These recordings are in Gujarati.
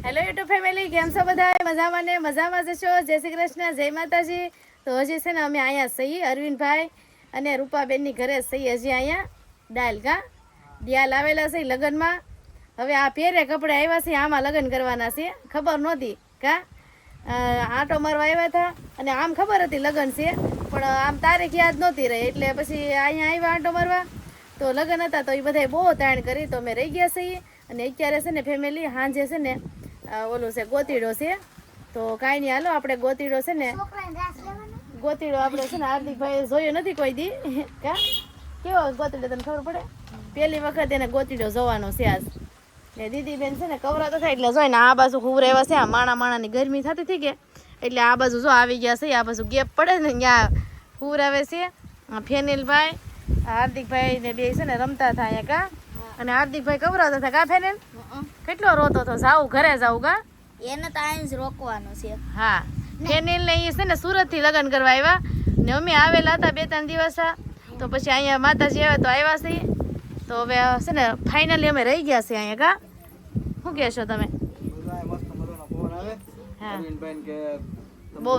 હેલો યુટ્યુબ ફેમિલી, કેમ છો બધા? મજામાં ને મજામાં જશો. જય શ્રી કૃષ્ણ, જય માતાજી. તો હજી છે ને અમે અહીંયા સહી અરવિંદભાઈ અને રૂપાબેનની ઘરે સહી હજી અહીંયા ડાલ આવેલા છે લગ્નમાં. હવે આ પહેરે કપડે આવ્યા છે, આમાં લગ્ન કરવાના છે. ખબર નહોતી આંટો મારવા આવ્યા હતા અને આમ ખબર હતી લગ્ન છે, પણ આમ તારીખ યાદ નહોતી રહી, એટલે પછી અહીંયા આવ્યા આંટો મારવા. તો લગ્ન હતા તો એ બધા બહુ તાણ કરી, તો અમે રહી ગયા છીએ. અને અત્યારે છે ને ફેમિલી સાંજે છે ને ઓલું છે ગોતીડો છે, તો કાંઈ નહીં, હાલો આપણે ગોતીડો છે ને આપણે છે ને હાર્દિકભાઈ જોયો નથી કોઈ દી. કેવો ગોતીડો તને ખબર પડે? પહેલી વખત એને ગોતીડો જોવાનો છે આજ. ને દીદી બેન છે ને કવરાતો થાય એટલે જોઈ ને આ બાજુ ખૂબ રહેવા છે. આ માણાની ગરમી થતી હતી કે એટલે આ બાજુ જો આવી ગયા છે. આ બાજુ ગેપ પડે ને ત્યાં પૂર આવે છે. ફેનિલભાઈ હાર્દિકભાઈ ને બે છે ને રમતા હતા અહીંયા અને હાર્દિકભાઈ કવરાતા હતા ફેનિલ કેટલો રોતો હતો, જાવું ઘરે જાવું એને તો આઈને જ રોકવાનું છે. હા, ફેનિલ ને એ છે ને સુરત થી લગ્ન કરવા આવ્યા ને અમે આવેલા હતા 2-3 દિવસ, તો પછી અહીંયા માતાજી આવે તો આવ્યા છીએ. તો હવે છે ને ફાઇનલી અમે રહી ગયા છીએ અહીંયા. શું કહેશો તમે? બહુ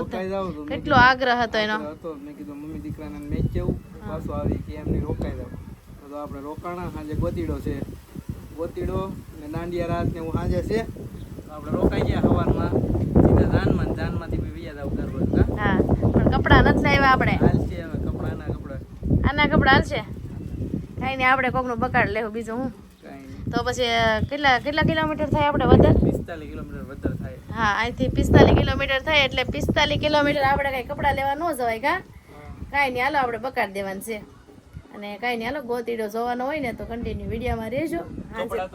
કેટલો આગ્રહ હતો એનો. મેં કીધું મમ્મી દીકરાને મેચ જેવું પાછું આવી કે એમને રોકાઈ દઉં. તો આપણે રોકાણા સાંજે ગોતીડો છે, ગોતીડો ને દાંડિયા રાત ને એવું સાંજે છે. આપણે રોકાઈ ગયા સવારમાં સીધા જાનમાંથી બીજા જવું કરવા. હા, પણ કપડાં નથી લાવ્યા આપણે. હાલશે હવે આના કપડા હાલશે કાંઈ નહીં, આપણે કોકનું બગાડ લેવું બીજું હું. તો પછી કેટલા કિલોમીટર થાય આપણે વધારે? 45 કિલોમીટર વધારે થાય. હા, અહીંથી 45 કિલોમીટર થાય એટલે 45 કિલોમીટર આપણે કઈ કપડાં લેવા ન જવાય કાંઈ નહીં, હાલો આપણે બગાડ દેવાનું છે. અને કાંઈ નહીં, હાલો ગોતીડો જોવાનો હોય ને તો કન્ટિન્યુ વિડીયોમાં રહેજો. કપડા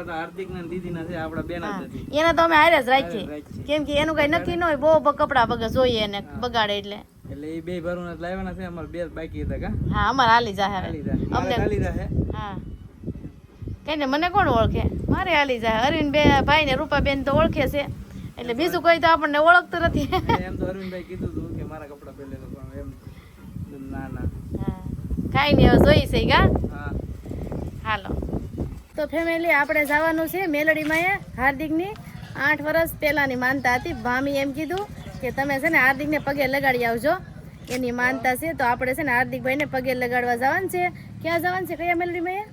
તો હાર્દિક ના દીદીના છે, આપણા બેન જ નથી. એના તો અમે હારે જ રાખીએ, કેમ કે એનું કઈ નક્કી ન હોય, બહુ કપડા બગા જોઈએ એને બગાડે એટલે એ બે ભરું લાવવાના છે. અમારે બે બાકી હતા હા, અમારે હાલી જાય અમને હાલી જાય. હા, કઈ ને મને કોણ ઓળખે? મારે હાલી જાય. અરવિંદ ભાઈ ને રૂપાબેન તો ઓળખે છે, એટલે બીજું કોઈ તો આપણને ઓળખતું નથી. એમ તો અરવિંદભાઈ કીધું હતું કે મારા કપડા પહેલે તો એમ ના કાંઈ નહીં, હવે જોઈ છે હા. હાલો તો ફેમિલી આપણે જવાનું છે મેલડીમાં. હાર્દિકની 8 વર્ષ પહેલાંની માનતા હતી. ભામી એમ કીધું કે તમે છે ને હાર્દિકને પગે લગાડી આવજો, એની માનતા છે. તો આપણે છે ને હાર્દિકભાઈને પગે લગાડવા જવાનું છે. ક્યાં જવાનું છે? કયા મેલડીમાં?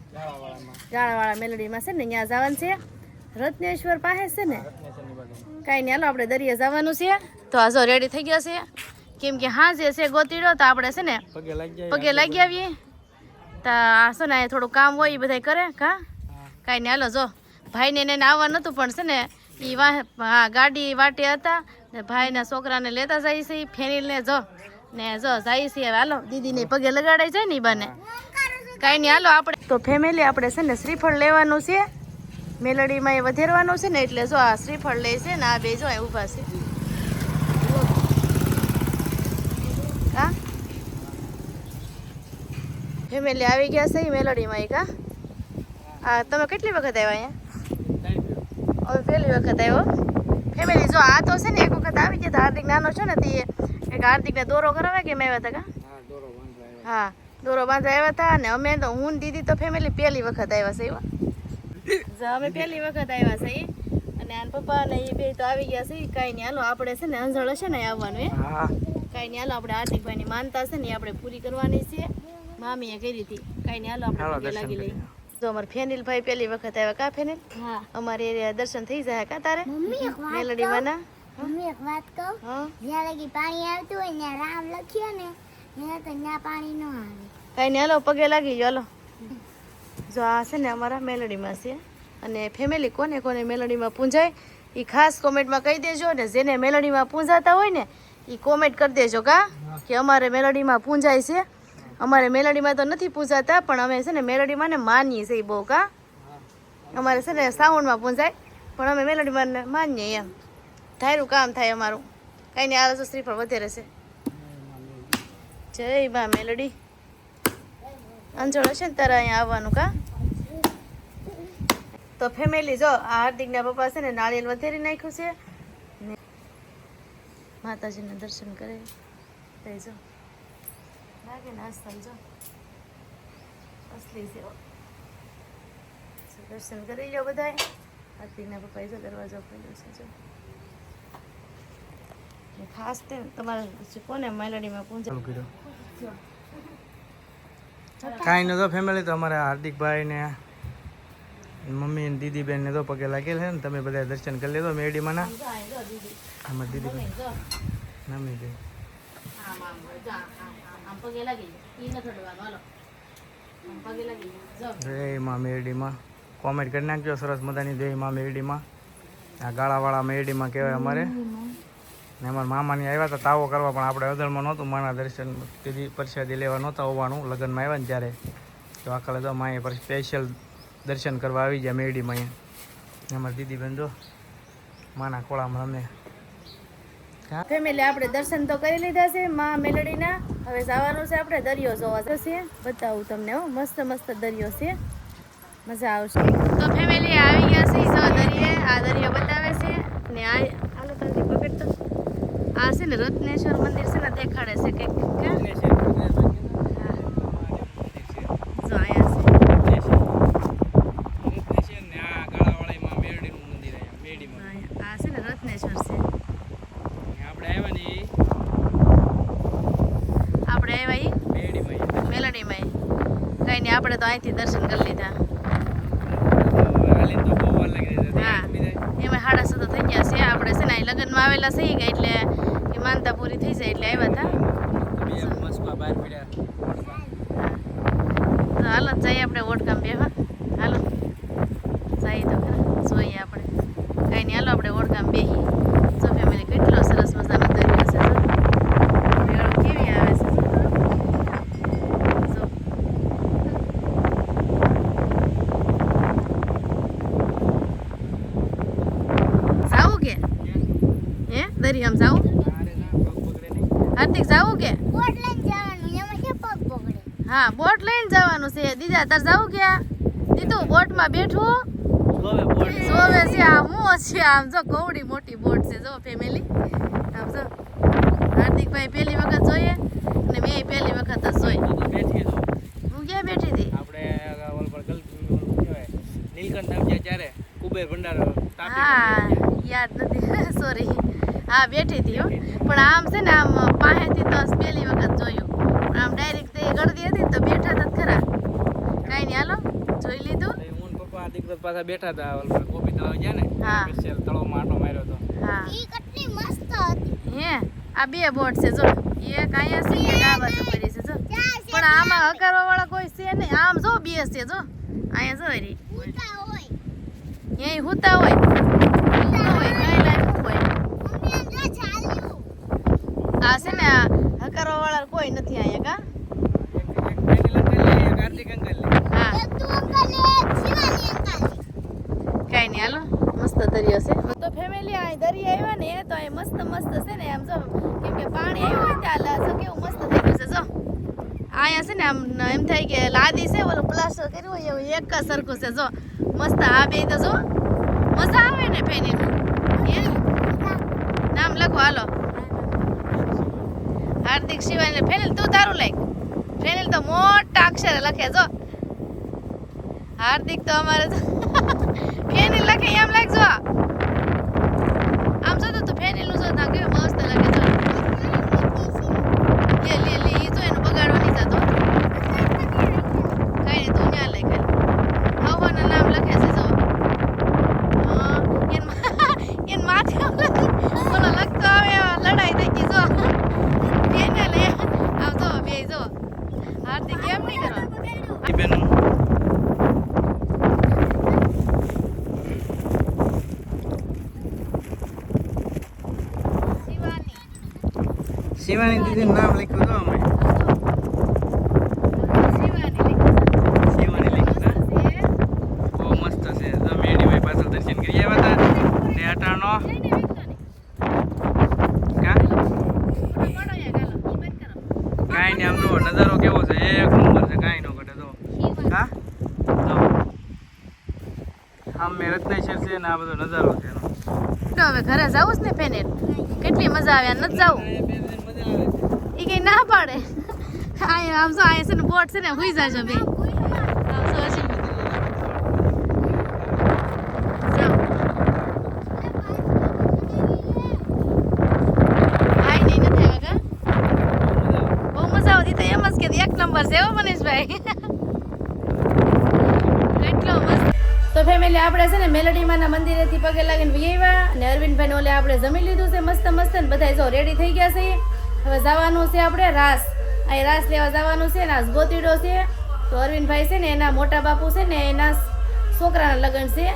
ગાળાવાળા મેલડીમાં છે ને, ત્યાં જવાનું છે. રત્નેશ્વર પાસે છે ને. કાંઈ નહીં, હાલો આપણે દરિયે જવાનું છે. તો આ જો રેડી થઈ ગયા છે, કેમ કે હા જે છે ગોતીડો, તો આપણે છે ને પગે લાગી આવીએ. તો આ છે ને થોડું કામ હોય એ બધા કરે કાંઈ નહીં, હાલો જો ભાઈને એને આવવા નહોતું, પણ છે ને એ હા ગાડી વાટે હતા ને ભાઈના છોકરાને લેતા જાય છે. ફેનિલને જો જાય છે. હવે હાલો દીદીને પગે લગાડાઈ જાય ને એ બાને. કાંઈ નહીં, હાલો આપણે તો ફેમિલી આપણે છે ને શ્રીફળ લેવાનું છે મેલડીમાં, એ વધેરવાનું છે ને, એટલે જો આ શ્રીફળ લે છે ને આ બે જો ઊભા છે. ફેમિલી આવી ગયા છે મેલડીમાં. તમે કેટલી વખત આવ્યા અહીંયા? હવે પહેલી વખત આવ્યો ફેમિલી. જો આ તો છે ને એક વખત આવી ગયા. હાર્દિક નાનો છે ને તે એક હાર્દિકને દોરો કરાવે કે મેં આવ્યા હતા હા, દોરો બાંધવા આવ્યા હતા. અને અમે તો હું દીદી તો ફેમિલી પહેલી વખત આવ્યા છે એવા. અમે પહેલી વખત આવ્યા છે અને આ પપ્પા ને એ બે તો આવી ગયા છે. કાંઈ નહીં, હાલો આપણે છે ને અંજળ હશે ને આવવાનું. કાંઈ નહીં, હાલો આપણે હાર્દિકભાઈની માનતા છે ને આપણે પૂરી કરવાની છે. મામીએ કરી હતી. કાંઈ નહીં, હાલો આપણે લાગી લઈએ. જો અમારે ફેનિલભાઈ પહેલી વખત આવ્યા ફેનિલ? હા, અમારે દર્શન થઈ જાય તારે મેલડીમાં ના? મમ્મી એક વાત કહું, જ્યાં લગી પાણી આવતું હોય ત્યાં રામ લખ્યો ને ત્યાં તો ત્યાં પાણી ન આવે. કાંઈ નહીં, હાલો પગે લાગી ગયો. હાલો જો આ છે ને અમારા મેલડીમાં છે. અને ફેમિલી કોને કોને મેલડીમાં પૂંજાય એ ખાસ કોમેન્ટમાં કહી દેજો. ને જેને મેલડીમાં પૂંજાતા હોય ને એ કોમેન્ટ કરી દેજો કે અમારે મેલડીમાં પૂંજાય છે. અમારે મેલડીમાં તો નથી પૂજાતા, પણ અમે છે ને મેલડીમાં ને માનીએ છીએ બહુ. અમારે છે ને સાઉન્ડમાં પૂંજાય, પણ અમે મેલડીમાં માનીએ એમ. ધાર્યું કામ થાય અમારું. કાંઈ નહીં, આ શ્રીફળ વધારે છે. જય બા મેલડી. અંજળ હશે ને તારે અહીંયા આવવાનું તો ફેમિલી જો આ હાર્દિકના પપ્પા છે ને નાળિયેર વધેરી નાખ્યું છે. માતાજીના દર્શન કરે જો લાગે ને આસ્થાન જો અસલી છે. દર્શન કરી લો બધાય. હાર્દિકના પપ્પાએ જો દરવાજો ખોલ્યો છે જો ને ખાસ તે તમારે કોને મેલડીમાં પૂંજા ચાલુ કર્યો કાંઈ ન તો ફેમિલી તો અમારા હાર્દિકભાઈ ને મમ્મી ને દીદી બેન ને તો પગે લાગેલ છે ને તમે બધા દર્શન કરી લેજો મેરડીમાં ના અમારી દીદી બેન નમી ગઈ જય માં મેરડીમાં કોમેન્ટ કરી નાખજો સરસ મજાની જય માં મેરડીમાં આ ગાળાવાળા મેરડીમાં કહેવાય અમારે ને અમારા મામાની આવ્યા હતા તાવો કરવા પણ આપણે અદળમાં નહોતું માના દર્શન દીદી પ્રસાદી લેવા નહોતા હોવાનું લગ્નમાં આવ્યા ને ત્યારે તો આખા તો માએ પર સ્પેશિયલ દર્શન કરવા આવી ગયા મેરડીમાં અહીંયા અમારી દીદી બેન જો માના ખોળામાં અમે ફેમિલી આપણે દર્શન તો કરી લીધા છે માં મેલડીના હવે જવાનું છે આપણે દરિયો જોવા જશે બતાવું તમને હો મસ્ત મસ્ત દરિયો છે મજા આવશે તો ફેમિલી આવી ગયા છે જો દરિયે આ દરિયો બતાવે છે ને આ હાલો તારી પકડ તો આ છે ને રત્નેશ્વર મંદિર છે ને દેખાડે છે કે જો આયા છે આ છે ને રત્નેશ્વર છે આપણે આવ્યા ઈ મેલડીમાં કઈ નહીં આપણે તો અહીંથી દર્શન કરી લીધા હા એમાં 7:30 થઈ ગયા છે આપણે છે ને અહીં લગ્નમાં આવેલા છીએ કે એટલે એ માનતા પૂરી થઈ જાય એટલે આવ્યા હતા તો હાલો જઈએ આપણે ઓટકામ બેવા હાલો જઈએ તો ખરા જોઈએ આપણે કઈ નહીં હાલો આપણે ઓટકામ બેહી જો ફેમિલી કેટલો સરસ મજાનો દરિયો છે જો મેળો કેવી આવે છે જો જાવું કે હે દરિયામાં જાવું હાર્દિક જાવું કે બોટ લઈને જવાનું એમાં છે પગ પકડે હા બોટ લઈને જવાનું છે દીદા તાર જાવું ક્યાં દીધું બોટમાં બેઠું જોવે છે આ હું છે આમ જો કવડી મોટી બોટ છે જો ફેમિલી આમ જો હાર્દિકભાઈ પહેલી વખત જોઈએ અને મેં પહેલી વખત જ જોઈ હું ક્યાં બેઠી હતી હા યાદ નથી સોરી હા બેઠી હતી હો પણ આમ છે ને આમ પાસેથી તો પહેલી વખત જોયું પણ આમ ડાયરેક્ટ તે ગળદી હતી ને તો બેઠા હતા જ ખરા કાંઈ નહીં હાલો જોઈ લીધું પાછા બેઠા હતા કોપી તળાવ ગયા ને હા તળાવમાં આટો માર્યો હતો હા ઈ કેટલી મસ્ત હતી હે આ બે બોટ છે જો એક અહીંયા છે એક આ બાજુ પડી છે જો પણ આમાં હકારવા વાળા કોઈ છે નહીં આમ જો બે છે જો અહીંયા જો રી ઉતા હોય અહીં હુતા હોય હુતા હોય કાંઈ લાયક હોય મમ્મી આમ જો ચાલ્યું આ છે ને આ હકારવા વાળા કોઈ નથી અહીંયા કા હા એક તું અંકલ એક શિવાની અંકલ કાંઈ નહીં હાલો મસ્ત દરિયો છે તો ફેમિલી આ દરિયા આવ્યા ને તો અહીં મસ્ત મસ્ત છે ને આમ જો કેમ કે પાણી આવ્યું હોય ત્યાં જો કેવું મસ્ત થઈ ગયું છે જો અહીંયા છે ને આમ એમ થાય કે લાદી છે ઓલું પ્લાસ્ટર કર્યું હોય એવું એક જ સરખું છે જો મસ્ત આ બે તો જો મજા આવે ને ફેનીનું નામ લખો હાલો હાર્દિક શિવાની ફેનિલ તું તારું લાગ ફેનિલ તો મોટા અક્ષરે લખે જો હાર્દિક તો અમારે ફેનિલ લખે એમ લાગજો આમ જો તો તું ફેનિલ નું જો તા કેવું મસ્ત લાગે જો લે ઈ જો એનું બગાડવા નહીં જતો કઈ નહીં તું ન્યા લઈ ખાલી હવાના નામ લખે છે જો એન માથે ઓલો લખતો આવે લડાઈ થઈ ગઈ જો એને લે આમ જો બે જો હાર્દિક એમ નહીં કરો શિવાની દીદીનું નામ લખ્યું તો અમે શિવાની લખ્યું બહુ મસ્ત છે તો મેડીભાઈ પાછળ દર્શન કરી આવ્યા હતા ને અટાણો કાંઈ નહીં આમ જો નજારો કેવો છે એક નંબર છે કાંઈ ન ઘટે તો હા તો આમ મેં રત્નેશ્વર છે ને આ બધો નજારો છે એનો તો હવે ઘરે જાવું જ ને ફેનેલ કેટલી મજા આવે નથી જાવું એ કઈ ના પાડે અહીંયા આમ જો અહીંયા છે ને બોટ છે ને હુઈ જાજો બે આમ જો હજી જો છે હો મનીષભાઈ. કેટલો મસ્ત. તો ફેમિલી આપણે છે ને મેલડીમાના મંદિરેથી પગે લાગીને વિયેવા અને અરવિંદભાઈને ઓલે આપણે જમી લીધું છે મસ્ત મસ્ત ને બધા જો રેડી થઈ ગયા છે. હવે જવાનું છે આપણે રાસ. અહીં રાસ લેવા જવાનું છે ને આજ ગોતીડો છે. તો અરવિંદભાઈ છે ને એના મોટા બાપુ છે ને એના છોકરાના લગ્ન છે,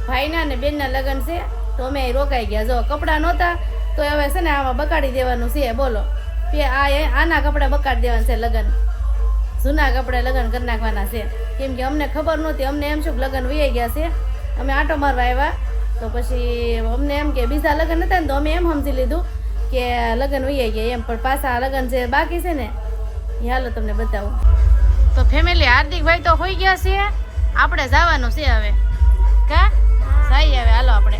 ભાઈના ને બેનના લગ્ન છે. તો અમે અહીં રોકાઈ ગયા. જો કપડાં નહોતા તો હવે છે ને આમાં બકાડી દેવાનું છે. બોલો આના કપડાં બકાડી દેવાના છે. લગ્ન જૂના કપડાં લગ્ન કરી નાખવાના છે. કેમ કે અમને ખબર નહોતી. અમને એમ શું લગ્ન વહી ગયા છે. અમે આંટો મારવા આવ્યા તો પછી અમને એમ કે બીજા લગ્ન હતા ને તો અમે એમ સમજી લીધું કે લગ્ન વહી ગયા એમ. પણ પાછા લગ્ન જે બાકી છે ને એ હાલો તમને બતાવું. તો ફેમિલી હાર્દિકભાઈ તો હોઈ ગયા છે. આપણે જવાનું છે હવે. કા જઈએ હવે હાલો આપણે.